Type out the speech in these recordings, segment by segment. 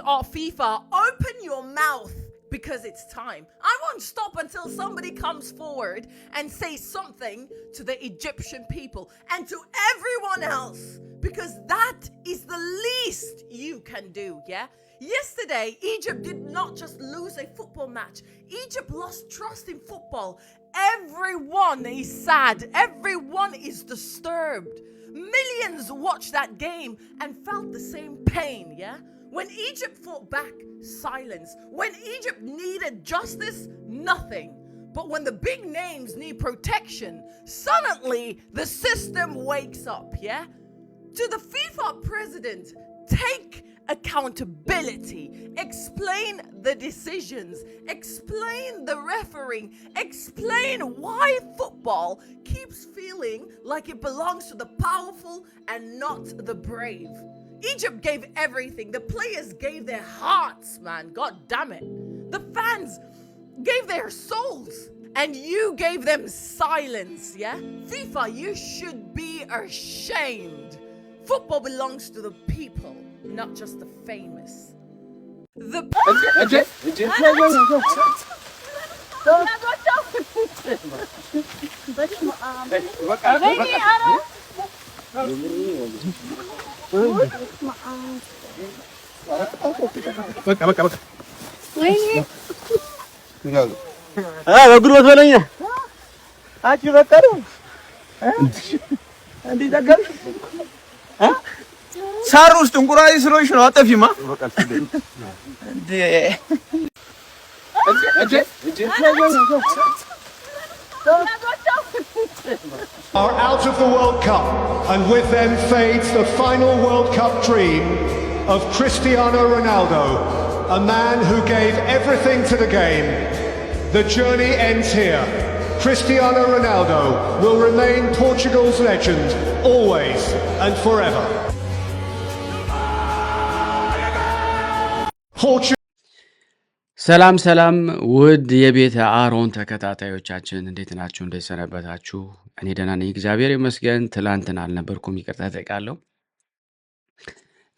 of FIFA, open your mouth because it's time. I won't stop until somebody comes forward and says something to the Egyptian people and to everyone else, because that is the least you can do, yeah? Yesterday, Egypt did not just lose a football match. Egypt lost trust in football. Everyone is sad. Everyone is disturbed. Millions watched that game and felt the same pain, yeah? When Egypt fought back, silence. When Egypt needed justice, nothing. But when the big names need protection, suddenly the system wakes up, yeah? To the FIFA president, take accountability, explain the decisions, explain the refereeing, explain why football keeps feeling like it belongs to the powerful and not the brave. Egypt gave everything. The players gave their hearts, man. God damn it. The fans gave their souls. And you gave them silence, yeah? FIFA, you should be ashamed. Football belongs to the people, not just the famous. በጉልበት በለኛ አንቺ በቀሩ እንዴ ታገል ሳር ውስጥ እንቁራይ ስለሆንሽ ነው አጠፊማ እንዴ are out of the World Cup, and with them fades the final World Cup dream of Cristiano Ronaldo, a man who gave everything to the game. The journey ends here. Cristiano Ronaldo will remain Portugal's legend, always and forever. ሰላም ሰላም ውድ የቤተ አሮን ተከታታዮቻችን እንዴት ናችሁ? እንዴት ሰነበታችሁ? እኔ ደህና ነኝ፣ እግዚአብሔር ይመስገን። ትላንትና አልነበርኩም፣ ይቅርታ ጠይቃለሁ።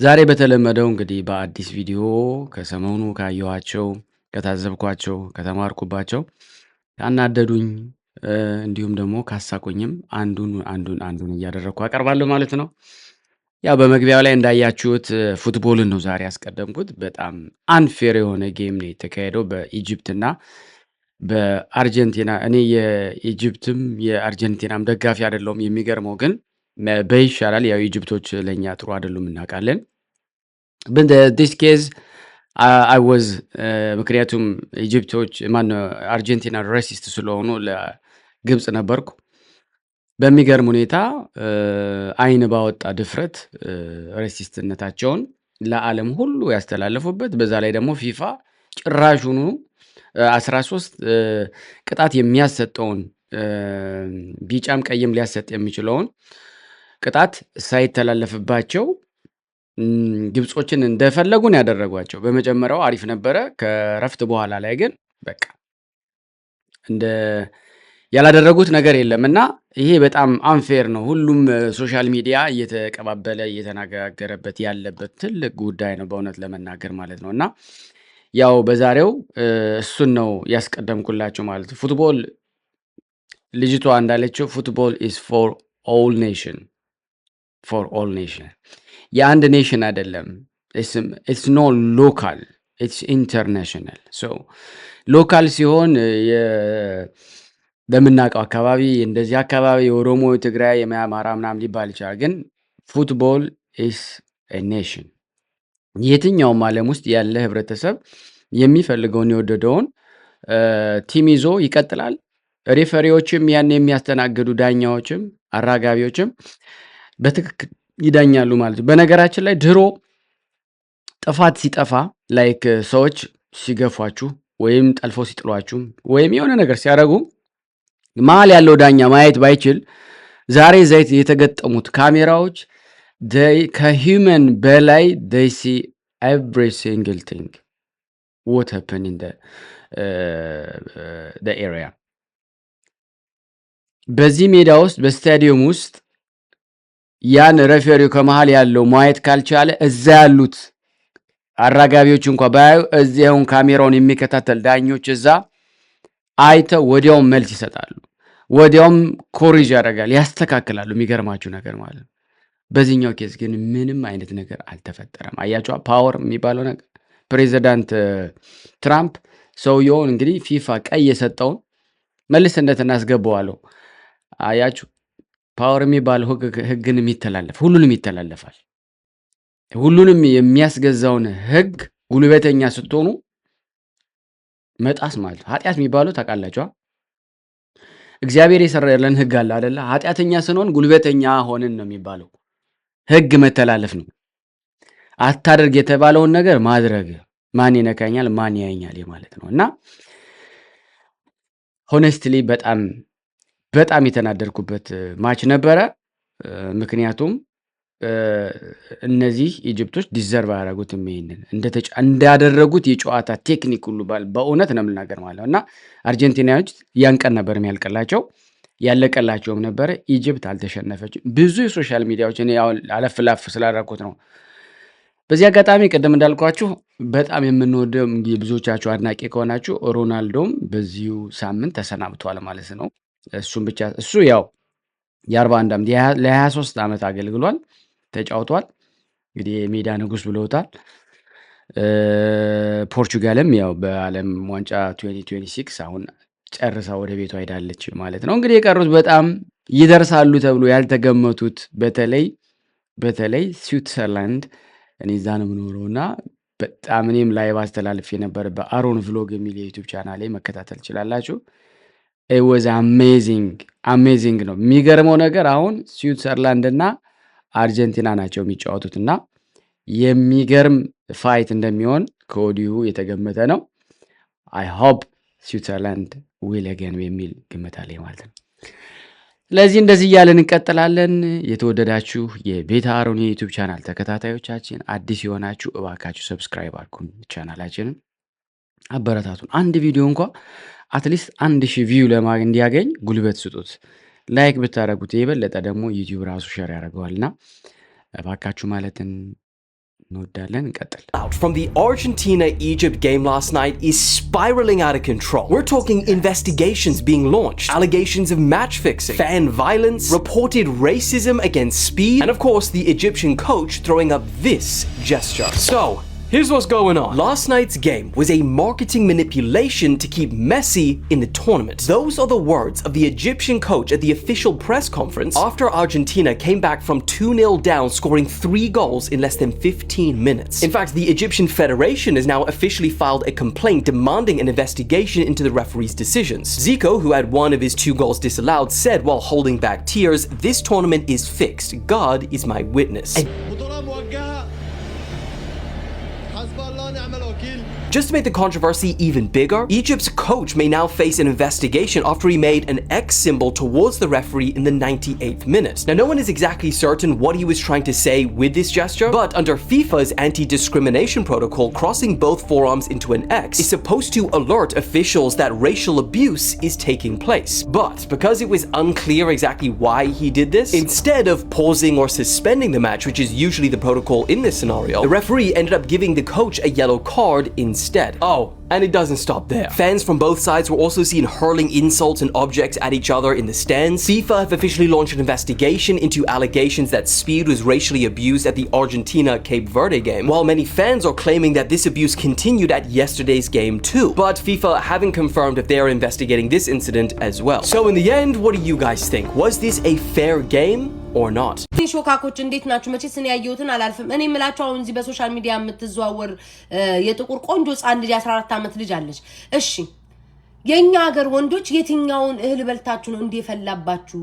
ዛሬ በተለመደው እንግዲህ በአዲስ ቪዲዮ ከሰሞኑ ካየኋቸው፣ ከታዘብኳቸው፣ ከተማርኩባቸው ያናደዱኝ እንዲሁም ደግሞ ካሳቁኝም አንዱን እያደረግኩ አቀርባለሁ ማለት ነው። ያው በመግቢያው ላይ እንዳያችሁት ፉትቦልን ነው ዛሬ ያስቀደምኩት። በጣም አንፌር የሆነ ጌም ነው የተካሄደው በኢጅፕትና በአርጀንቲና። እኔ የኢጅፕትም የአርጀንቲናም ደጋፊ አይደለሁም። የሚገርመው ግን በይሻላል። ያው ኢጅፕቶች ለኛ ጥሩ አይደሉም እናውቃለን። but this case I was ምክንያቱም ኢጅፕቶች አርጀንቲና ሬሲስት ስለሆኑ ለግብጽ ነበርኩ። በሚገርም ሁኔታ አይን ባወጣ ድፍረት ሬሲስትነታቸውን ለዓለም ሁሉ ያስተላለፉበት፣ በዛ ላይ ደግሞ ፊፋ ጭራሹኑ 13 ቅጣት የሚያሰጠውን ቢጫም ቀይም ሊያሰጥ የሚችለውን ቅጣት ሳይተላለፍባቸው ግብጾችን እንደፈለጉን ያደረጓቸው። በመጀመሪያው አሪፍ ነበረ። ከረፍት በኋላ ላይ ግን በቃ እንደ ያላደረጉት ነገር የለምና ይሄ በጣም አንፌር ነው። ሁሉም ሶሻል ሚዲያ እየተቀባበለ እየተናገረበት ያለበት ትልቅ ጉዳይ ነው በእውነት ለመናገር ማለት ነውና ያው በዛሬው እሱን ነው ያስቀደምኩላችሁ ማለት ነው። ፉትቦል ልጅቷ እንዳለችው ፉትቦል is for all nation, የአንድ ኔሽን አይደለም። it's not local, it's international. so ሎካል ሲሆን በምናውቀው አካባቢ እንደዚህ አካባቢ የኦሮሞ፣ የትግራይ፣ የአማራ ምናምን ሊባል ይችላል። ግን ፉትቦል is a nation። የትኛውም ዓለም ውስጥ ያለ ህብረተሰብ የሚፈልገውን የወደደውን ቲም ይዞ ይቀጥላል። ሬፈሪዎችም ያን የሚያስተናግዱ ዳኛዎችም አራጋቢዎችም በትክክል ይዳኛሉ ማለት ነው። በነገራችን ላይ ድሮ ጥፋት ሲጠፋ ላይክ ሰዎች ሲገፏችሁ ወይም ጠልፎ ሲጥሏችሁ ወይም የሆነ ነገር ሲያደርጉ መሀል ያለው ዳኛ ማየት ባይችል ዛሬ ዘይት የተገጠሙት ካሜራዎች ከሂውመን በላይ they see every single thing what happened in the area። በዚህ ሜዳ ውስጥ በስታዲየም ውስጥ ያን ሬፈሪው ከመሃል ያለው ማየት ካልቻለ እዛ ያሉት አራጋቢዎች እንኳን ባያዩ እዚያውን ካሜራውን የሚከታተል ዳኞች እዛ አይተው ወዲያው መልስ ይሰጣሉ። ወዲያውም ኮሪጅ ያደርጋል፣ ያስተካክላሉ። የሚገርማችሁ ነገር ማለት ነው። በዚህኛው ኬዝ ግን ምንም አይነት ነገር አልተፈጠረም። አያችሁ ፓወር የሚባለው ነገር ፕሬዚዳንት ትራምፕ ሰውየውን እንግዲህ ፊፋ ቀይ የሰጠውን መልሰነት እናስገባዋለሁ። አያችሁ ፓወር የሚባለው ህግን የሚተላለፍ ሁሉንም ይተላለፋል። ሁሉንም የሚያስገዛውን ህግ ጉልበተኛ ስትሆኑ መጣስ ማለት ኃጢአት የሚባለው ታውቃላችሁ። እግዚአብሔር የሰራልን ህግ አለ አይደለ? ኃጢአተኛ ስንሆን ጉልበተኛ ሆነን ነው የሚባለው። ህግ መተላለፍ ነው። አታደርግ የተባለውን ነገር ማድረግ፣ ማን ይነካኛል ማን ያየኛል ማለት ነው። እና ሆነስትሊ በጣም የተናደርኩበት ማች ነበረ። ምክንያቱም እነዚህ ኢጅፕቶች ዲዘርቭ አያደርጉትም ይሄንን እንዳደረጉት የጨዋታ ቴክኒክ ሁሉ በእውነት ነው የምናገር ማለት ነው። እና አርጀንቲናዎች ያን ቀን ነበር የሚያልቅላቸው፣ ያለቀላቸውም ነበረ። ኢጅፕት አልተሸነፈችም። ብዙ የሶሻል ሚዲያዎች እኔ አለፍላፍ ስላደረኩት ነው። በዚህ አጋጣሚ ቅድም እንዳልኳችሁ በጣም የምንወደው ብዙዎቻችሁ አድናቂ ከሆናችሁ ሮናልዶም በዚሁ ሳምንት ተሰናብቷል ማለት ነው። እሱ ያው የ41 ዓመት ለ23 ዓመት አገልግሏል፣ ተጫውቷል። እንግዲህ የሜዳ ንጉስ ብለውታል። ፖርቹጋልም ያው በዓለም ዋንጫ 2026 አሁን ጨርሳ ወደ ቤቷ ሄዳለች ማለት ነው። እንግዲህ የቀሩት በጣም ይደርሳሉ ተብሎ ያልተገመቱት በተለይ ስዊትዘርላንድ፣ እኔ እዛ ነው የምኖረውና በጣም እኔም ላይቭ አስተላልፍ የነበረ በአሮን ቭሎግ የሚል የዩቲዩብ ቻናል ላይ መከታተል ትችላላችሁ። it was amazing ነው። የሚገርመው ነገር አሁን ስዊትዘርላንድ እና አርጀንቲና ናቸው የሚጫወቱት እና የሚገርም ፋይት እንደሚሆን ከወዲሁ የተገመተ ነው። አይ ሆፕ ስዊትዘርላንድ ዊል አገን የሚል ግምት አለኝ ማለት ነው። ስለዚህ እንደዚህ እያለን እንቀጥላለን። የተወደዳችሁ የቤተ አሮን የዩቲዩብ ቻናል ተከታታዮቻችን፣ አዲስ የሆናችሁ እባካችሁ ሰብስክራይብ አድርጉን፣ ቻናላችንን አበረታቱን። አንድ ቪዲዮ እንኳ አትሊስት 1000 ቪው እንዲያገኝ ጉልበት ስጡት። ላይክ ብታደርጉት የበለጠ ደግሞ ዩቲዩብ ራሱ ሼር ያደርገዋልና እባካችሁ ማለትን እንወዳለን። እንቀጥል። From the Argentina-Egypt game last night is spiraling out of control. We're talking investigations being launched, allegations of match fixing, fan violence, reported racism against speed, and of course the Egyptian coach throwing up this gesture. So, here's what's going on. Last night's game was a marketing manipulation to keep Messi in the tournament. Those are the words of the Egyptian coach at the official press conference after Argentina came back from 2-0 down, scoring 3 goals in less than 15 minutes. In fact, the Egyptian Federation has now officially filed a complaint demanding an investigation into the referee's decisions. Zico, who had one of his 2 goals disallowed, said while holding back tears, "This tournament is fixed. God is my witness." Just to make the controversy even bigger, Egypt's coach may now face an investigation after he made an X symbol towards the referee in the 98th minute. Now, no one is exactly certain what he was trying to say with this gesture, but under FIFA's anti-discrimination protocol, crossing both forearms into an X is supposed to alert officials that racial abuse is taking place. But because it was unclear exactly why he did this, instead of pausing or suspending the match, which is usually the protocol in this scenario, the referee ended up giving the coach a yellow card instead. Oh, and it doesn't stop there. Fans from both sides were also seen hurling insults and objects at each other in the stands. FIFA have officially launched an investigation into allegations that Speed was racially abused at the Argentina-Cape Verde game, while many fans are claiming that this abuse continued at yesterday's game too. But FIFA haven't confirmed if they are investigating this incident as well. So in the end, what do you guys think? Was this a fair game or not? ሾካኮች እንዴት ናችሁ? መቼስ እኔ ያየሁትን አላልፍም። እኔ የምላችሁ አሁን እዚህ በሶሻል ሚዲያ የምትዘዋወር የጥቁር ቆንጆ ህጻን ልጅ 14 ዓመት ልጅ አለች። እሺ የኛ ሀገር ወንዶች የትኛውን እህል በልታችሁ ነው እንደፈላባችሁ?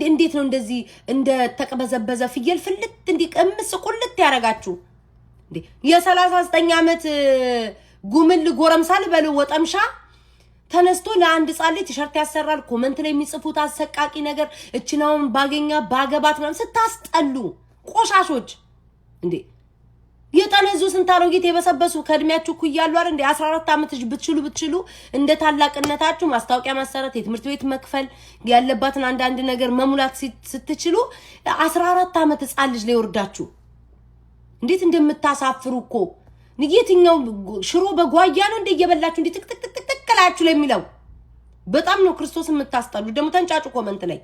እንዴት ነው እንደዚህ እንደ ተቀበዘበዘ ፍየል ፍልት እንዲቀምስ ቁልት ያረጋችሁ? እንዴ የ39 ዓመት ጉምል ጎረምሳል በለው ወጠምሻ ተነስቶ ለአንድ ጻሌ ቲሸርት ያሰራል። ኮሜንት ላይ የሚጽፉት አሰቃቂ ነገር እችናውን ባገኛ ባገባት ምናምን ስታስጠሉ ቆሻሾች። እንዴ የጠነዙ ስንታሮጊት የበሰበሱ ከእድሜያችሁ ኩያሉ አይደል? እንዴ 14 ዓመት ብትችሉ እንደ ታላቅነታችሁ ማስታወቂያ ማሰራት፣ የትምህርት ቤት መክፈል ያለባትን አንዳንድ ነገር መሙላት ስትችሉ 14 ዓመት ህፃን ልጅ ላይ ወርዳችሁ እንዴት እንደምታሳፍሩ እኮ የትኛው ሽሮ በጓያ ነው እንደ እየበላችሁ እንደ ጥቅጥቅጥቅላችሁ ለሚለው በጣም ነው ክርስቶስ የምታስጠሉ። ደግሞ ተንጫጩ ኮመንት ላይ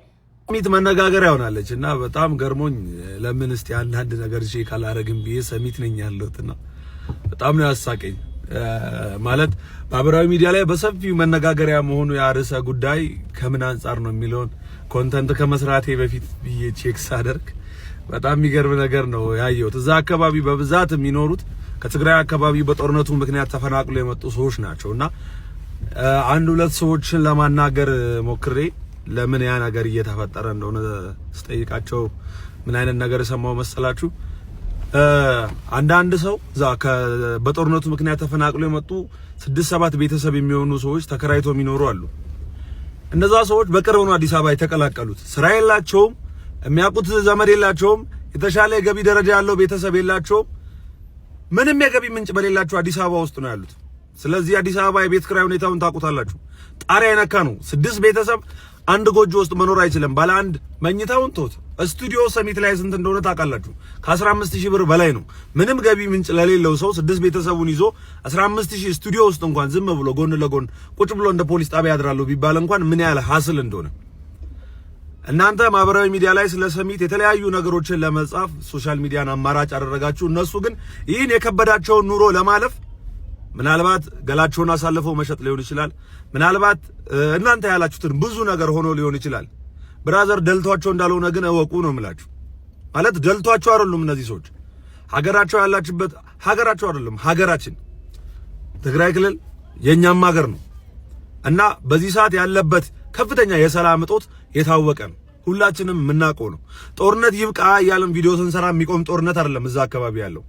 ሰሚት መነጋገሪያ ሆናለች እና በጣም ገርሞኝ ለምን እስቲ አንድ ነገር ሼክ አላረግም ብዬ ሰሚት ነኝ ያለሁትና በጣም ነው ያሳቀኝ። ማለት ማህበራዊ ሚዲያ ላይ በሰፊው መነጋገሪያ መሆኑ ያርሰ ጉዳይ ከምን አንፃር ነው የሚለውን ኮንተንት ከመስራቴ በፊት ብዬ ቼክ ሳደርግ በጣም የሚገርም ነገር ነው ያየሁት። እዛ አካባቢ በብዛት የሚኖሩት ከትግራይ አካባቢ በጦርነቱ ምክንያት ተፈናቅለው የመጡ ሰዎች ናቸውና አንድ ሁለት ሰዎችን ለማናገር ሞክሬ ለምን ያ ነገር እየተፈጠረ እንደሆነ ስጠይቃቸው ምን አይነት ነገር ሰማው መሰላችሁ? አንዳንድ ሰው በጦርነቱ ምክንያት ተፈናቅለው የመጡ 6-7 ቤተሰብ የሚሆኑ ሰዎች ተከራይተው የሚኖሩ አሉ። እነዛ ሰዎች በቅርብ ነው አዲስ አበባ የተቀላቀሉት። ስራ የላቸውም፣ የሚያውቁት ዘመድ የላቸውም፣ የተሻለ የገቢ ደረጃ ያለው ቤተሰብ የላቸውም። ምንም የገቢ ምንጭ በሌላቸው አዲስ አበባ ውስጥ ነው ያሉት። ስለዚህ አዲስ አበባ የቤት ኪራይ ሁኔታውን ታውቁታላችሁ። ጣሪያ የነካ ነው። 6 ቤተሰብ አንድ ጎጆ ውስጥ መኖር አይችልም። ባለ አንድ መኝታውን ቶት ስቱዲዮ ሰሚት ላይ ስንት እንደሆነ ታውቃላችሁ? ከ15000 ብር በላይ ነው። ምንም ገቢ ምንጭ ለሌለው ሰው 6 ቤተሰቡን ይዞ 15000 ስቱዲዮ ውስጥ እንኳን ዝም ብሎ ጎን ለጎን ቁጭ ብሎ እንደ ፖሊስ ጣቢያ ያድራሉ ቢባል እንኳን ምን ያህል ሀስል እንደሆነ እናንተ ማህበራዊ ሚዲያ ላይ ስለ ሰሚት የተለያዩ ነገሮችን ለመጻፍ ሶሻል ሚዲያን አማራጭ አደረጋችሁ። እነሱ ግን ይህን የከበዳቸውን ኑሮ ለማለፍ ምናልባት ገላቸውን አሳልፈው መሸጥ ሊሆን ይችላል። ምናልባት እናንተ ያላችሁትን ብዙ ነገር ሆኖ ሊሆን ይችላል። ብራዘር ደልቷቸው እንዳልሆነ ግን እወቁ ነው የምላችሁ። ማለት ደልቷቸው አይደሉም እነዚህ ሰዎች። ሀገራቸው ያላችበት ሀገራቸው አይደለም፣ ሀገራችን ትግራይ ክልል የኛም ሀገር ነው እና በዚህ ሰዓት ያለበት ከፍተኛ የሰላም እጦት የታወቀ ነው። ሁላችንም የምናውቀው ነው። ጦርነት ይብቃ እያልን ቪዲዮ ስንሰራ የሚቆም ጦርነት አይደለም እዛ አካባቢ ያለው።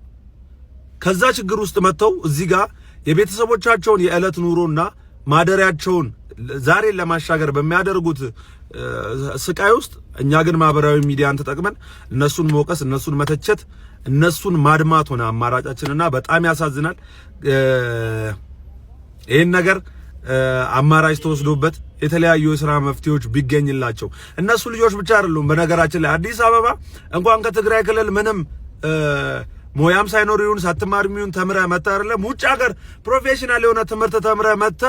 ከዛ ችግር ውስጥ መጥተው እዚህ ጋር የቤተሰቦቻቸውን የዕለት ኑሮና ማደሪያቸውን ዛሬን ለማሻገር በሚያደርጉት ስቃይ ውስጥ እኛ ግን ማህበራዊ ሚዲያን ተጠቅመን እነሱን መውቀስ፣ እነሱን መተቸት፣ እነሱን ማድማት ሆነ አማራጫችንና በጣም ያሳዝናል። ይሄን ነገር አማራጭ ተወስዶበት የተለያዩ የሥራ መፍትሄዎች ቢገኝላቸው እነሱ ልጆች ብቻ አይደሉም። በነገራችን ላይ አዲስ አበባ እንኳን ከትግራይ ክልል ምንም ሞያም ሳይኖር ይሁን ሳትማር ይሁን ተምረህ መጣ አይደለም ውጭ ሀገር ፕሮፌሽናል የሆነ ትምህርት ተምረህ መጣ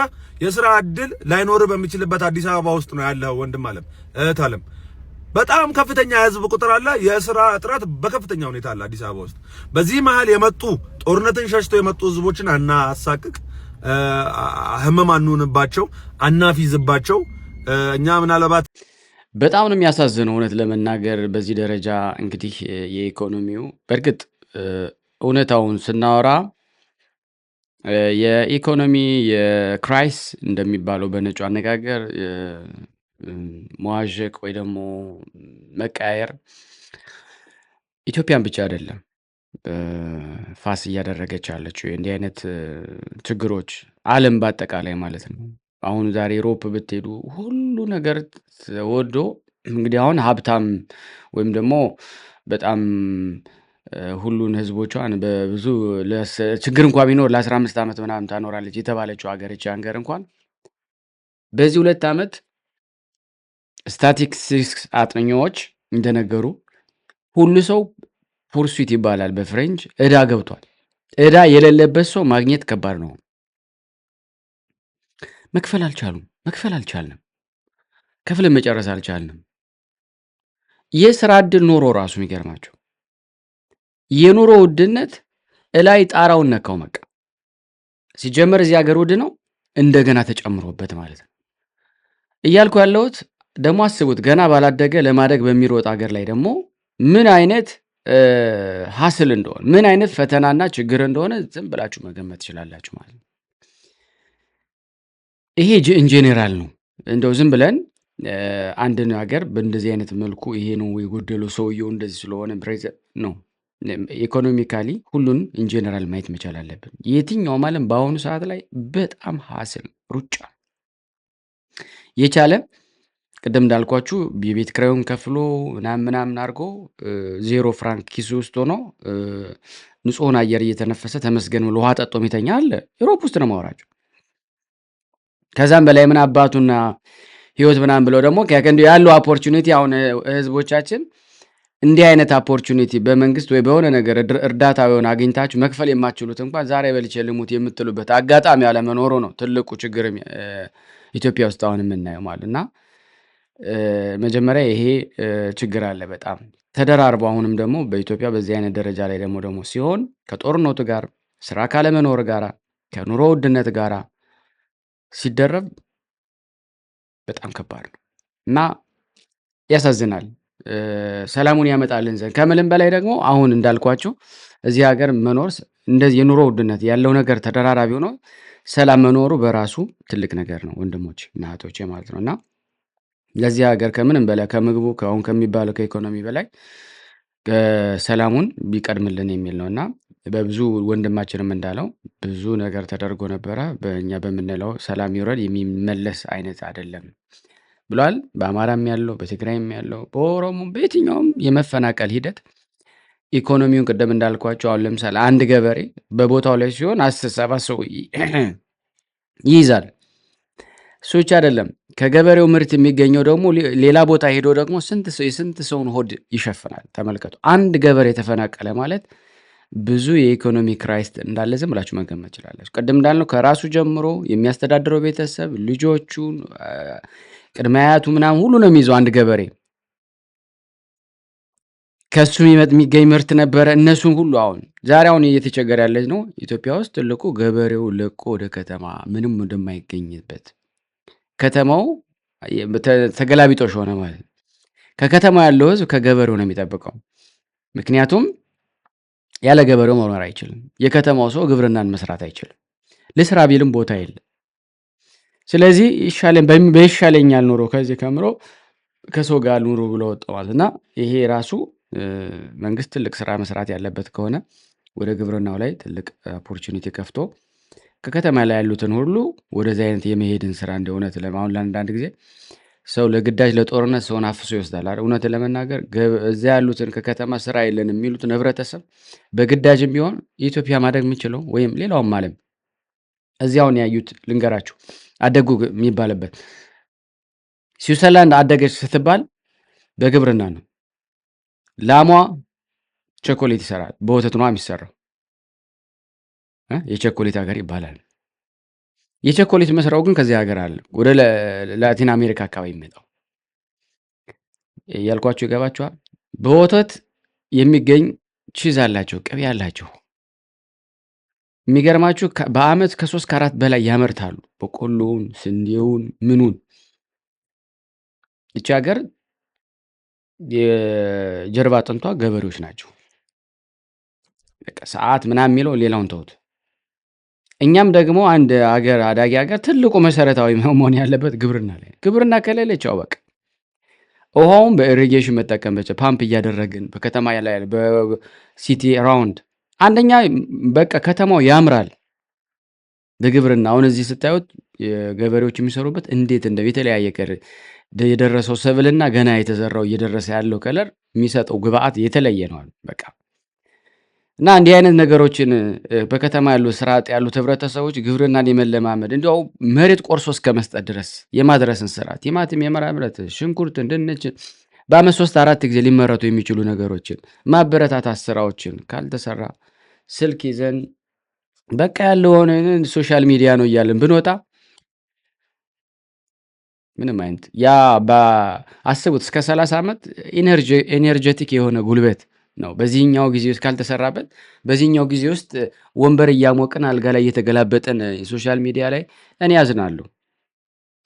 የሥራ እድል ላይኖር በሚችልበት አዲስ አበባ ውስጥ ነው ያለው። ወንድም አለም እህት አለም በጣም ከፍተኛ የህዝብ ቁጥር አለ። የሥራ እጥረት በከፍተኛ ሁኔታ አለ አዲስ አበባ ውስጥ። በዚህ መሃል የመጡ ጦርነትን ሸሽተው የመጡ ህዝቦችን አናሳቅቅ፣ ህመም አንሆንባቸው፣ አናፊዝባቸው። እኛ ምናልባት በጣም ነው የሚያሳዝነው እውነት ለመናገር በዚህ ደረጃ እንግዲህ የኢኮኖሚው በእርግጥ እውነታውን ስናወራ የኢኮኖሚ የክራይስ እንደሚባለው በነጩ አነጋገር መዋዠቅ ወይ ደግሞ መቀያየር ኢትዮጵያን ብቻ አይደለም ፋስ እያደረገች ያለችው እንዲህ አይነት ችግሮች ዓለም በአጠቃላይ ማለት ነው። አሁን ዛሬ ሮፕ ብትሄዱ ሁሉ ነገር ወዶ እንግዲህ አሁን ሀብታም ወይም ደግሞ በጣም ሁሉን ህዝቦቿን በብዙ ችግር እንኳን ቢኖር ለ15 ዓመት ምናምን ታኖራለች የተባለችው ሀገር እቺ ሀገር እንኳን በዚህ 2 ዓመት ስታቲስቲክስ አጥኚዎች እንደነገሩ ሁሉ ሰው ፑርሱት ይባላል በፍሬንች እዳ ገብቷል። እዳ የሌለበት ሰው ማግኘት ከባድ ነው። መክፈል አልቻልንም። ከፍለን መጨረስ አልቻልንም። የሥራ ዕድል ኖሮ ራሱ የሚገርማቸው የኑሮ ውድነት እላይ ጣራውን ነካው። መቃ ሲጀመር እዚህ ሀገር ውድ ነው እንደገና ተጨምሮበት ማለት ነው እያልኩ ያለሁት። ደግሞ አስቡት ገና ባላደገ ለማደግ በሚሮጥ ሀገር ላይ ደግሞ ምን አይነት ሀስል እንደሆነ ምን አይነት ፈተናና ችግር እንደሆነ ዝም ብላችሁ መገመት ትችላላችሁ ማለት ነው። ይሄ ኢንጄኔራል ነው። እንደው ዝም ብለን አንድን ሀገር በእንደዚህ አይነት መልኩ ይሄ ነው የጎደለው ሰውየው እንደዚህ ስለሆነ ብሬዘር ነው። ኢኮኖሚካሊ ሁሉን ኢንጄኔራል ማየት መቻል አለብን። የትኛውም ዓለም በአሁኑ ሰዓት ላይ በጣም ሀስል ሩጫ የቻለ ቅድም እንዳልኳችሁ የቤት ኪራዩን ከፍሎ ምናምን አድርጎ 0 ፍራንክ ኪሱ ውስጥ ሆኖ ንጹህን አየር እየተነፈሰ ተመስገን ብሎ ውሃ ጠጦ የሚተኛ አለ። ዩሮፕ ውስጥ ነው ማወራቸው። ከዛም በላይ ምን አባቱና ህይወት ምናምን ብለው ደግሞ ከከንዱ ያለው ኦፖርቹኒቲ አሁን ህዝቦቻችን እንዲህ አይነት ኦፖርቹኒቲ በመንግስት ወይ በሆነ ነገር እርዳታ የሆነ አግኝታችሁ መክፈል የማትችሉት እንኳን ዛሬ በልቼ ልሙት የምትሉበት አጋጣሚ አለመኖሩ ነው ትልቁ ችግር ኢትዮጵያ ውስጥ አሁን የምናየው ማለት እና መጀመሪያ ይሄ ችግር አለ በጣም ተደራርቦ አሁንም ደግሞ በኢትዮጵያ በዚህ አይነት ደረጃ ላይ ደግሞ ሲሆን ከጦርነቱ ጋር ስራ ካለመኖር ጋር ከኑሮ ውድነት ጋር ሲደረብ በጣም ከባድ ነው እና ያሳዝናል። ሰላሙን ያመጣልን ዘንድ ከምንም በላይ ደግሞ አሁን እንዳልኳችሁ እዚህ ሀገር መኖር እንደዚህ የኑሮ ውድነት ያለው ነገር ተደራራቢ ሆኖ ሰላም መኖሩ በራሱ ትልቅ ነገር ነው ወንድሞች እና እህቶቼ ማለት ነው እና ለዚህ ሀገር ከምንም በላይ ከምግቡ ከአሁን ከሚባለው ከኢኮኖሚ በላይ ሰላሙን ቢቀድምልን የሚል ነው እና በብዙ ወንድማችንም እንዳለው ብዙ ነገር ተደርጎ ነበረ በእኛ በምንለው ሰላም ይውረድ የሚመለስ አይነት አይደለም ብሏል። በአማራም ያለው በትግራይም ያለው በኦሮሞም በየትኛውም የመፈናቀል ሂደት ኢኮኖሚውን ቅድም እንዳልኳቸው አሁን ለምሳሌ አንድ ገበሬ በቦታው ላይ ሲሆን 7 ሰው ይይዛል። እሱ ብቻ አይደለም ከገበሬው ምርት የሚገኘው ደግሞ ሌላ ቦታ ሄዶ ደግሞ ስንት ሰውን ሆድ ይሸፍናል። ተመልከቱ አንድ ገበሬ የተፈናቀለ ማለት ብዙ የኢኮኖሚ ክራይስት እንዳለ ዝም ብላችሁ መገመት ትችላላችሁ። ቅድም እንዳልነው ከራሱ ጀምሮ የሚያስተዳድረው ቤተሰብ ልጆቹን ቅድመ አያቱ ምናምን ሁሉ ነው የሚይዘው አንድ ገበሬ። ከሱ የሚገኝ ምርት ነበረ እነሱን ሁሉ አሁን እየተቸገረ ያለች ነው ኢትዮጵያ ውስጥ ትልቁ ገበሬው ለቆ ወደ ከተማ ምንም እንደማይገኝበት ከተማው ተገላቢጦሽ ሆነ ማለት ነው። ከከተማ ያለው ህዝብ ከገበሬው ነው የሚጠብቀው። ምክንያቱም ያለ ገበሬው መኖር አይችልም። የከተማው ሰው ግብርናን መስራት አይችልም። ለስራ ቢልም ቦታ የለም። ስለዚህ በይሻለኛል ኑሮ ከዚህ ከምሮ ከሰው ጋር ኑሮ ብሎ ወጣዋልና ይሄ ራሱ መንግስት ትልቅ ስራ መስራት ያለበት ከሆነ ወደ ግብርናው ላይ ትልቅ ኦፖርቹኒቲ ከፍቶ ከከተማ ላይ ያሉትን ሁሉ ወደዚህ አይነት የመሄድን ስራ እንደሆነ ለማሁን ለአንዳንድ ጊዜ ሰው ለግዳጅ ለጦርነት ሰውን አፍሶ ይወስዳል አይደል? እውነት ለመናገር እዛ ያሉትን ከከተማ ስራ የለን የሚሉትን ህብረተሰብ በግዳጅም ቢሆን ኢትዮጵያ ማደግ የሚችለው ወይም ሌላውም ዓለም እዚያውን ያዩት ልንገራችሁ አደጉ የሚባልበት ስዊዘርላንድ አደገች ስትባል በግብርና ነው። ላሟ ቸኮሌት ይሰራል፣ በወተት ነው የሚሰራው። የቸኮሌት ሀገር ይባላል። የቸኮሌት መስራው ግን ከዚህ ሀገር አለ ወደ ላቲን አሜሪካ አካባቢ የሚመጣው ያልኳችሁ ይገባችኋል። በወተት የሚገኝ ቺዝ አላቸው፣ ቅቤ አላቸው። የሚገርማችሁ በአመት ከ3 ከ4 በላይ ያመርታሉ። በቆሎውን፣ ስንዴውን፣ ምኑን እቺ ሀገር የጀርባ አጥንቷ ገበሬዎች ናቸው። በቃ ሰዓት ምናምን የሚለው ሌላውን ተውት። እኛም ደግሞ አንድ ሀገር አዳጊ ሀገር ትልቁ መሰረታዊ መሆን ያለበት ግብርና ላይ ግብርና ከሌለ ቻው በቃ። ውሃውን በኢሪጌሽን መጠቀም በቻ ፓምፕ እያደረግን በከተማ ላይ በሲቲ ራውንድ አንደኛ በቃ ከተማው ያምራል በግብርና። አሁን እዚህ ስታዩት የገበሬዎች የሚሰሩበት እንዴት የተለያየ የደረሰው ሰብልና ገና የተዘራው እየደረሰ ያለው ከለር የሚሰጠው ግብአት የተለየ ነው በቃ። እና እንዲህ አይነት ነገሮችን በከተማ ያሉ ስርዓት ያሉት ህብረተሰቦች ግብርናን የመለማመድ እንዲያው መሬት ቆርሶ እስከ መስጠት ድረስ የማድረስን ስራ ቲማቲም የማምረት ሽንኩርት ድንች በአመት 3-4 ጊዜ ሊመረቱ የሚችሉ ነገሮችን ማበረታታት ስራዎችን ካልተሰራ ስልክ ይዘን በቃ ያለውን ሶሻል ሚዲያ ነው እያልን ብንወጣ ምንም አይነት ያ አስቡት እስከ 30 ዓመት ኤነርጄቲክ የሆነ ጉልበት ነው። በዚህኛው ጊዜ ውስጥ ካልተሰራበት በዚህኛው ጊዜ ውስጥ ወንበር እያሞቅን አልጋ ላይ እየተገላበጠን ሶሻል ሚዲያ ላይ እኔ ያዝናለሁ።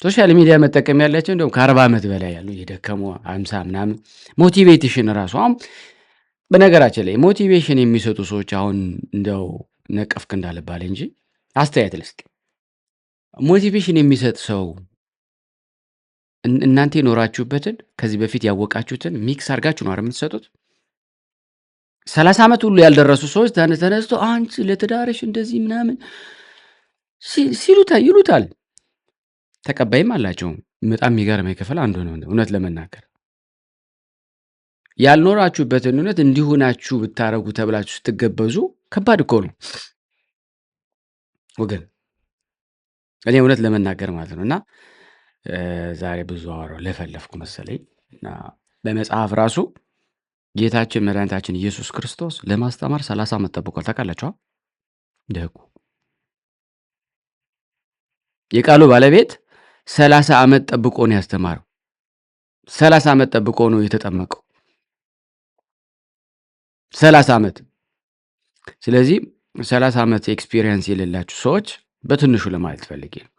ሶሻል ሚዲያ መጠቀም ያላቸው እንደውም ከ40 ዓመት በላይ ያሉ የደከሙ 50 ምናምን ሞቲቬሽን ራሱ አሁን በነገራችን ላይ ሞቲቬሽን የሚሰጡ ሰዎች አሁን እንደው ነቀፍክ እንዳለባለ እንጂ አስተያየት ልስጥ። ሞቲቬሽን የሚሰጥ ሰው እናንተ የኖራችሁበትን ከዚህ በፊት ያወቃችሁትን ሚክስ አድርጋችሁ ነው የምትሰጡት። 30 ዓመት ሁሉ ያልደረሱ ሰዎች ተነስቶ አንቺ ለትዳርሽ እንደዚህ ምናምን ይሉታል። ተቀባይም አላቸው። በጣም የሚገርመኝ ክፍል አንዱ ነው። እውነት ለመናገር ያልኖራችሁበትን እውነት እንዲሁ ናችሁ ብታረጉ ተብላችሁ ስትገበዙ ከባድ እኮ ነው ወገን። እኔ እውነት ለመናገር ማለት ነውና ዛሬ ብዙ አወራሁ ለፈለፍኩ መሰለኝ እና በመጽሐፍ ራሱ ጌታችን መድኃኒታችን ኢየሱስ ክርስቶስ ለማስተማር 30 ዓመት ጠብቋል። ታውቃላችሁ? ደጉ የቃሉ ባለቤት 30 ዓመት ጠብቆ ነው ያስተማረው። 30 ዓመት ጠብቆ ነው የተጠመቀው። 30 ዓመት። ስለዚህ 30 ዓመት ኤክስፒሪየንስ የሌላችሁ ሰዎች በትንሹ ለማለት ፈልጌ ነው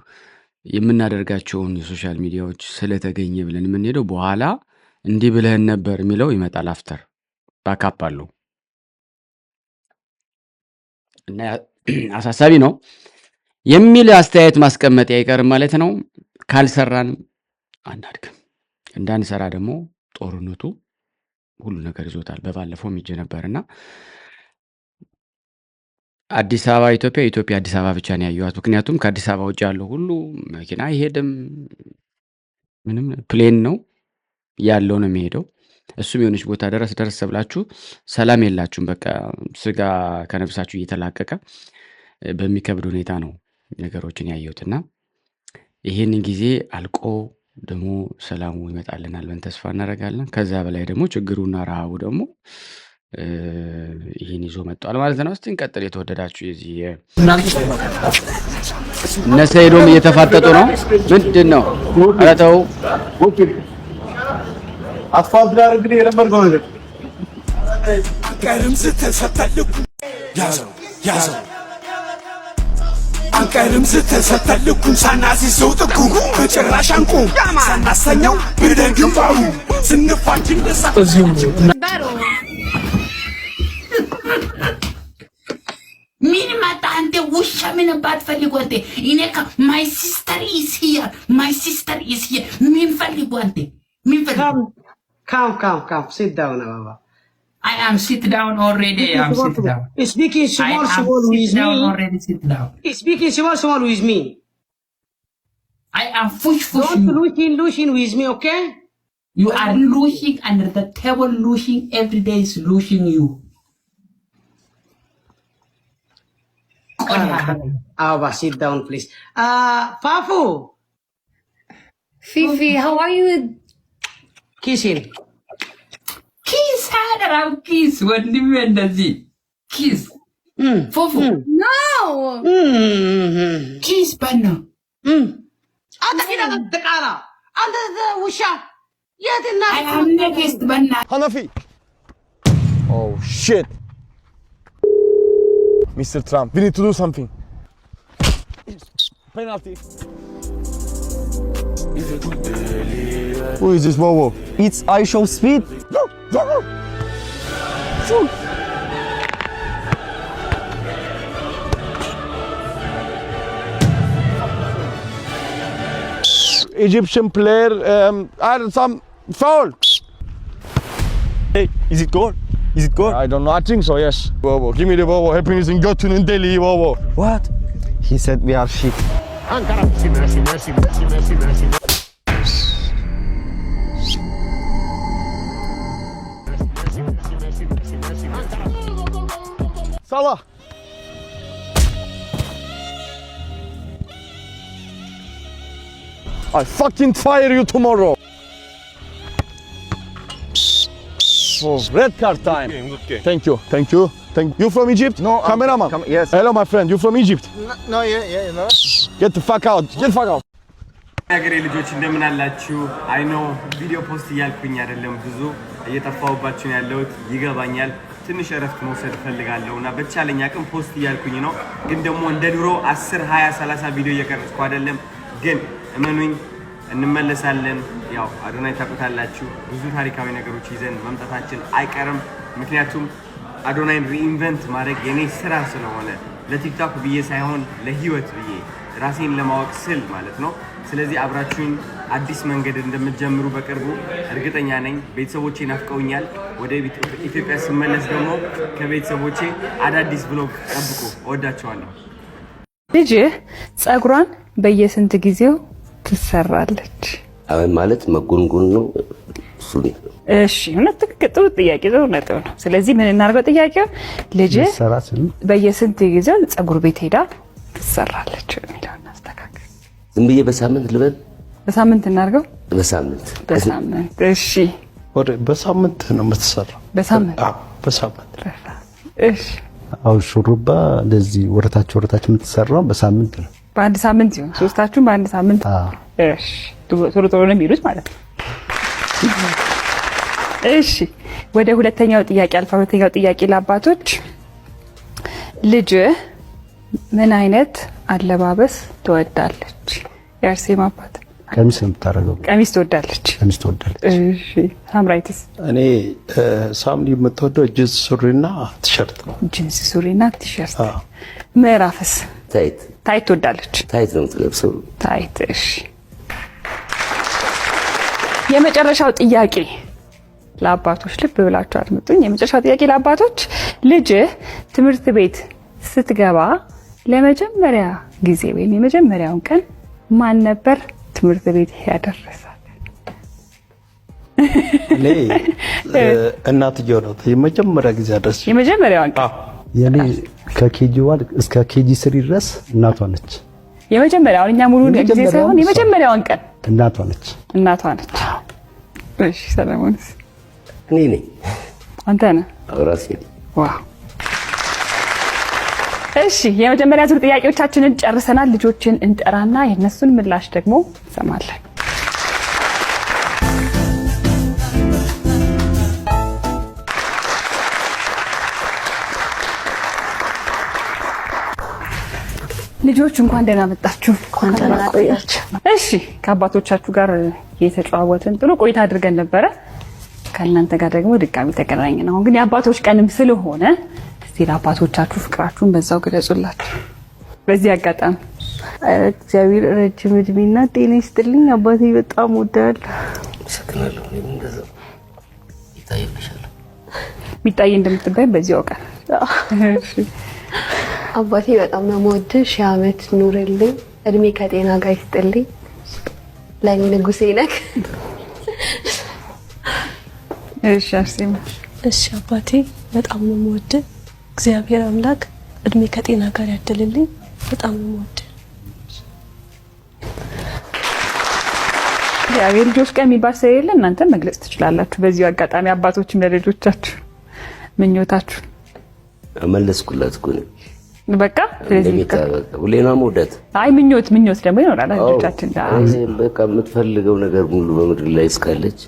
የምናደርጋቸውን የሶሻል ሚዲያዎች ስለተገኘ ብለን የምንሄደው በኋላ እንዲህ ብለህን ነበር የሚለው ይመጣል። አፍተር ባካፕ አለው እና አሳሳቢ ነው የሚል አስተያየት ማስቀመጥ አይቀርም ማለት ነው። ካልሰራን አናድግም። እንዳንሰራ ደግሞ ጦርነቱ ሁሉ ነገር ይዞታል። በባለፈው ሚጀ ነበርና አዲስ አበባ ኢትዮጵያ አዲስ አበባ ብቻ ነው ያየኋት። ምክንያቱም ከአዲስ አበባ ውጭ ያለው ሁሉ መኪና አይሄድም፣ ምንም ፕሌን ነው ያለው ነው የሚሄደው። እሱም የሆነች ቦታ ደረስ ብላችሁ ሰላም የላችሁም። በቃ ስጋ ከነፍሳችሁ እየተላቀቀ በሚከብድ ሁኔታ ነው ነገሮችን ያየሁትና ይሄንን ጊዜ አልቆ ደግሞ ሰላሙ ይመጣልናል ብለን ተስፋ እናደርጋለን። ከዛ በላይ ደግሞ ችግሩና ረሃቡ ደግሞ ይሄን ይዞ መጥቷል ማለት ነው። እስቲ እንቀጥል። የተወደዳችሁ የዚህ እነ ሰይዶም እየተፋጠጡ ነው። ምንድን ነው? ኧረ ተው አስፋልት ዳር እንግዲህ የለመድከው ነገር አንቀርም ስተሰተልኩ ያዘው አንቀርም ስተሰተልኩ ሳናሲሰው ጥጉ በጭራሽ አንቁ ሳናሰኘው ብደን ግንባሩ ስንፋችን ደሳ ምን መጣ አንተ ውሻ? ምን ባትፈልጉ አንተ? እኔ ማይ ሲስተር ኢዝ ሂር ምን ፈልጉ አንተ? ምን ፈልጉ? Come. Sit down, Baba. I am sit down already. I am sit down. Speaking small with me. Already sit down. Speaking small with me. I am push. Don't losing with me, okay? You are losing under the table, losing every day is losing you. Baba, sit down, please. Papu. Fifi, how are you? Kiss him. Kiss her around kiss. What do you mean does it? Kiss. Fufu. No. Kiss banana. Anta kida tekala. Anta usha. Yet enough. I am next banana. Hanafi. Oh shit. Mr. Trump, we need to do something. Penalty. Who is this Bobo? It's I Show Speed. Egyptian player had some foul. Hey, is it goal? I don't know. I think so. Yes. Bobo, give me the Bobo. Happiness in Götün in Delhi, Bobo. What? He said we are shit. Ankara, Messi. Salah. I fucking fire you tomorrow. Oh, red card time. Good game. Thank you. You from Egypt? No. Cameraman. Yes. Hello, my friend. You from Egypt? No, yeah. No. Get the fuck out. ሀገሬ ልጆች እንደምን አላችሁ? አይ ኖ ቪዲዮ ፖስት እያልኩኝ አይደለም፣ ብዙ እየጠፋሁባችሁ ያለሁት ይገባኛል። ትንሽ እረፍት መውሰድ ፈልጋለሁና በቻለኝ አቅም ፖስት እያልኩኝ ነው። ግን ደግሞ እንደ ድሮ 10 20 30 ቪዲዮ እየቀረጽኩ አይደለም። ግን እመኑኝ እንመለሳለን። ያው አዶናይ ታውቁታላችሁ፣ ብዙ ታሪካዊ ነገሮች ይዘን መምጣታችን አይቀርም። ምክንያቱም አዶናይን ሪኢንቨንት ማድረግ የኔ ስራ ስለሆነ ለቲክቶክ ብዬ ሳይሆን ለህይወት ብዬ ራሴን ለማወቅ ስል ማለት ነው። ስለዚህ አብራችሁኝ አዲስ መንገድ እንደምትጀምሩ በቅርቡ እርግጠኛ ነኝ። ቤተሰቦቼ ናፍቀውኛል። ወደ ኢትዮጵያ ስመለስ ደግሞ ከቤተሰቦቼ አዳዲስ ብሎግ ጠብቁ። እወዳቸዋለሁ። ልጅህ ጸጉሯን በየስንት ጊዜው ትሰራለች? አሁን ማለት መጎንጎን ነው እሱ። እሺ፣ እውነት ትክክል። ጥሩ ጥያቄ፣ ጥሩ ነጥብ ነው። ስለዚህ ምን እናድርገው? ጥያቄው ልጅህ በየስንት ጊዜው ጸጉር ቤት ሄዳ ትሰራለች የሚለውን አስተካክል። ዝም ብዬ በሳምንት ልበል? በሳምንት እናድርገው። በሳምንት። እሺ፣ በሳምንት ነው የምትሰራው። በሳምንት? አዎ በሳምንት። እሺ አው ሹሩባ ለዚህ ወረታች የምትሰራው በሳምንት ነው። በአንድ ሳምንት ይሁን ሶስታችሁም በአንድ ሳምንት? እሺ ቶሎ ቶሎ ነው የሚሉት ማለት ነው። እሺ ወደ ሁለተኛው ጥያቄ አልፋ። ሁለተኛው ጥያቄ ለአባቶች ልጅ ምን አይነት አለባበስ ትወዳለች? የአርሴማ አባት ቀሚስ ነው የምታረገው። ቀሚስ ትወዳለች። እሺ ሳምራይትስ? እኔ ሳምሪ የምትወደው ጂንስ ሱሪና ቲሸርት ነው። ጂንስ ሱሪና ቲሸርት። ምዕራፍስ? ታይት ትወዳለች። ታይት ነው የምትለብሰው። ታይት። እሺ የመጨረሻው ጥያቄ ለአባቶች፣ ልብ ብላችሁ አድምጡኝ። የመጨረሻው ጥያቄ ለአባቶች ልጅ ትምህርት ቤት ስትገባ ለመጀመሪያ ጊዜ ወይም የመጀመሪያውን ቀን ማን ነበር ትምህርት ቤት ያደረሳት? እኔ እናትየው ነው የመጀመሪያ ጊዜ አደረሰ። የመጀመሪያውን ቀን የኔ ከኬጂ 1 እስከ ኬጂ 3 ድረስ እናቷ ነች። የመጀመሪያውን እኛ ሙሉ ጊዜ ሳይሆን የመጀመሪያውን ቀን እናቷ ነች። እሺ ሰለሞንስ? እኔ ነኝ። አንተ ነህ? ራሴ ነኝ። ዋው። እሺ የመጀመሪያ ዙር ጥያቄዎቻችንን ጨርሰናል። ልጆችን እንጠራና የነሱን ምላሽ ደግሞ እንሰማለን። ልጆች እንኳን ደህና መጣችሁ። እንኳን ደህና ቆያችሁ። እሺ ከአባቶቻችሁ ጋር የተጫወትን ጥሩ ቆይታ አድርገን ነበረ። ከእናንተ ጋር ደግሞ ድጋሚ ተገናኘን። አሁን ግን የአባቶች ቀንም ስለሆነ እስቲ ለአባቶቻችሁ ፍቅራችሁን በዛው ገለጹላችሁ። በዚህ አጋጣሚ እግዚአብሔር ረጅም እድሜና ጤና ይስጥልኝ። አባቴ በጣም ወዳለሁ። ሰክናለሁ። እኔም እንደዛው ይታየሻል። ሚጣዬ እንደምትባይ በዚህ አውቃል። አባቴ በጣም ነው የምወድህ። ሺህ ዓመት ኑርልኝ። እድሜ ከጤና ጋር ይስጥልኝ። ለኔ ንጉሴ ነህ። እሺ አርሴማ? እሺ አባቴ በጣም ነው የምወድህ። እግዚአብሔር አምላክ እድሜ ከጤና ጋር ያድልልኝ። በጣም ነው የምወድህ። እግዚአብሔር ልጆች ቀን የሚባል ስለሌለ እናንተ መግለጽ ትችላላችሁ። በዚሁ አጋጣሚ አባቶችም ለልጆቻችሁ ምኞታችሁ መለስኩላት እኮ ነው። በቃ ስለዚህ ሁሌና መውደት። አይ ምኞት ደግሞ ይኖራል ልጆቻችን። በቃ የምትፈልገው ነገር ሙሉ በምድር ላይ እስካለች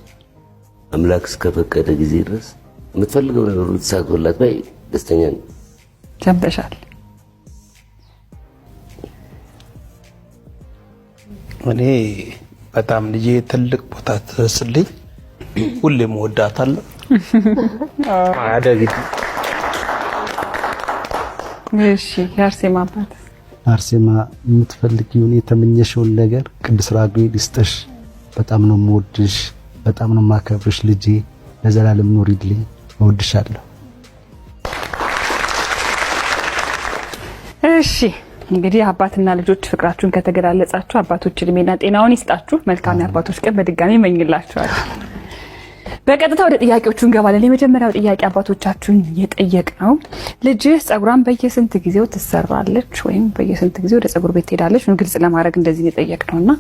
አምላክ እስከፈቀደ ጊዜ ድረስ የምትፈልገው ነገር ሁሉ ተሳክቶላት ባይ ደስተኛ ነኝ። ሰምተሻል? እኔ በጣም ልጄ ትልቅ ቦታ ትደርስልኝ። ሁሌም ወዳታለሁ። አደግ። እሺ የአርሴማ አባት? አርሴማ የምትፈልጊውን የተመኘሽውን ነገር ቅዱስ ራጉኤል ይስጥሽ። በጣም ነው የምወድሽ፣ በጣም ነው የማከብርሽ ልጄ። ለዘላለም ኑሪልኝ። እወድሻለሁ። እሺ እንግዲህ አባትና ልጆች ፍቅራችሁን ከተገላለጻችሁ አባቶች እድሜና ጤናውን ይስጣችሁ። መልካም የአባቶች ቀን በድጋሚ እመኝላችኋለሁ። በቀጥታ ወደ ጥያቄዎቹ እንገባለን። የመጀመሪያው ጥያቄ አባቶቻችሁን የጠየቅነው ልጅህ ጸጉሯን በየስንት ጊዜው ትሰራለች ወይም በየስንት ጊዜው ወደ ጸጉር ቤት ትሄዳለች ነው። ግልጽ ለማድረግ እንደዚህ የጠየቅነውና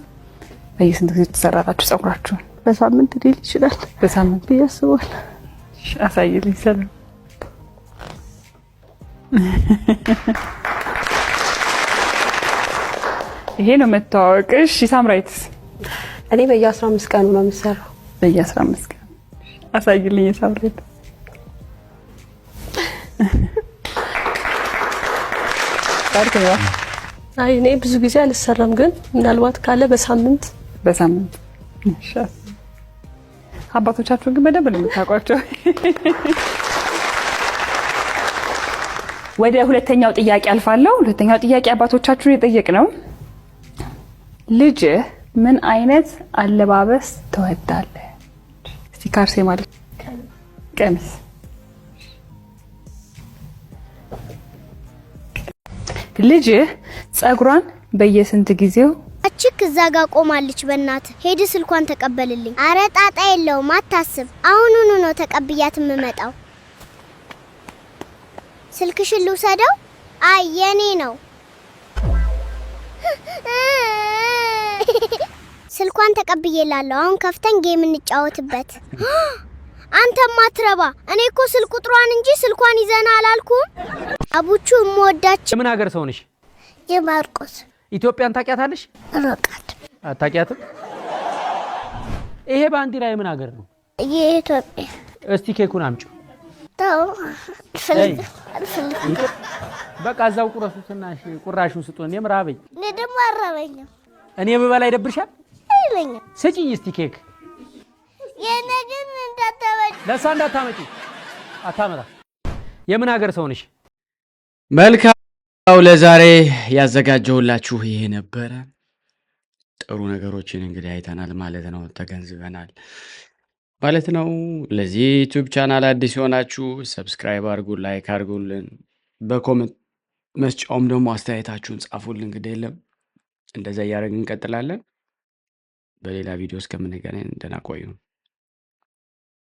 በየስንት ጊዜው ትሰራላችሁ ጸጉራችሁን? በሳምንት ሊል ይችላል። በሳምንት ያስባል። አሳይልኝ ሰላም። ይሄ ነው መታወቅ። እሺ ሳምራይትስ? እኔ በየ15 ቀኑ ነው የምሰራው። በየ15 ቀኑ አሳይልኝ ሳምራይት። አይ እኔ ብዙ ጊዜ አልሰራም፣ ግን ምናልባት ካለ በሳምንት እሺ። አባቶቻችሁን ግን በደንብ ነው የምታውቋቸው። ወደ ሁለተኛው ጥያቄ አልፋለሁ። ሁለተኛው ጥያቄ አባቶቻችሁን የጠየቅነው ልጅ ምን አይነት አለባበስ ትወዳለች? እስቲ ከአርሴማ ማለት ቀሚስ። ልጅ ጸጉሯን በየስንት ጊዜው አችክ እዛ ጋር ቆማለች። በእናት ሄድ ስልኳን ተቀበልልኝ። አረ ጣጣ የለውም አታስብ። አሁኑኑ ነው ተቀብያት የምመጣው። ስልክሽን ልውሰደው? አይ የኔ ነው። ስልኳን ተቀብዬላለሁ። አሁን ከፍተን ጌም እንጫወትበት። አንተም አትረባ። እኔ እኮ ስልክ ቁጥሯን እንጂ ስልኳን ይዘና አላልኩም። አቡቹ እምወዳቸው። ምን ሀገር ሰው ነሽ? የማርቆስ። ኢትዮጵያን ታውቂያታለሽ? ሩቃት። አታውቂያትም? ይሄ ባንዲራ የምን ሀገር ነው? የኢትዮጵያ። እስቲ ኬኩን አምጪው። ታው በቃ እዛው ቁረሱትና ቁራሹን ስጡን። እኔም ራበኝ። እኔ ደግሞ አራበኝም። እኔ በበላ ይደብርሻል? አይለኝም። ስጪኝ እስቲ ኬክ። የነገን እንዳታመጪ። ለሳ እንዳታመጪ። አታመጣ። የምን ሀገር ሰው ነሽ? መልካም ለዛሬ ያዘጋጀሁላችሁ ይሄ ነበረ። ጥሩ ነገሮችን እንግዲህ አይተናል ማለት ነው፣ ተገንዝበናል ማለት ነው። ለዚህ ዩቲዩብ ቻናል አዲስ የሆናችሁ ሰብስክራይብ አድርጉ፣ ላይክ አድርጉልን፣ በኮሜንት መስጫውም ደግሞ አስተያየታችሁን ጻፉልን። እንግዲህ የለም እንደዛ እያደረግን እንቀጥላለን። በሌላ ቪዲዮ እስከምንገናኝ ደህና ቆዩ።